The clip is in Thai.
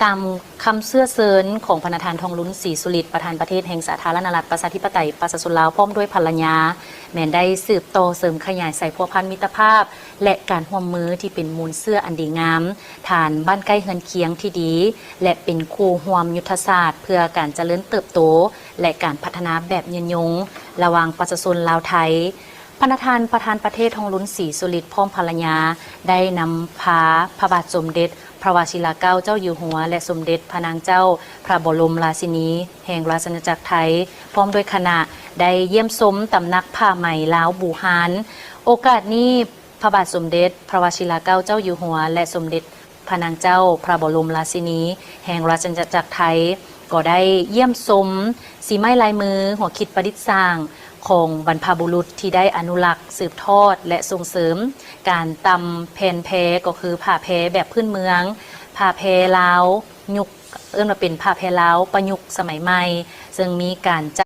ตามคำเสื้อเซินของพระธานทองลุ้นศรีสุริตประธานประเทศแห่งสาธารณรัฐประชาธิปไตยประชาชนลาวพร้อมด้วยภรรยาแม้นได้สืบโตเสริมขยายใส่พัวพันมิตรภาพและการร่วมมือที่เป็นมูลเสื้ออันดีงามฐานบ้านใกล้เฮือนเคียงที่ดีและเป็นคู่ร่วมยุทธศาสตร์เพื่อการเจริญเติบโตและการพัฒนาแบบยืนยงระหว่างประชาชนลาวไทยประธานประเทศทองลุ้นศรีสุริตพร้อมภรรยาได้นำพาพระบาทสมเด็จพระวชิรเกล้าเจ้าอยู่หัวและสมเด็จพระนางเจ้าพระบรมราชินีแห่งราชอาณาจักรไทยพร้อมด้วยคณะได้เยี่ยมชมตำหนักผ้าไหมลาวบูฮานโอกาสนี้พระบาทสมเด็จพระวชิรเกล้าเจ้าอยู่หัวและสมเด็จพระนางเจ้าพระบรมราชินีแห่งราชอาณาจักรไทยก็ได้เยี่ยมชมสีไม้ลายมือหัวคิดประดิษฐ์สร้างของบรรพบุรุษที่ได้อนุรักษ์สืบทอดและส่งเสริมการตำแผ่นแพก็คือผ้าแพแบบพื้นเมืองผ้าแพลาวยุคมาเป็นผ้าแพลาวประยุกต์สมัยใหม่ซึ่งมีการ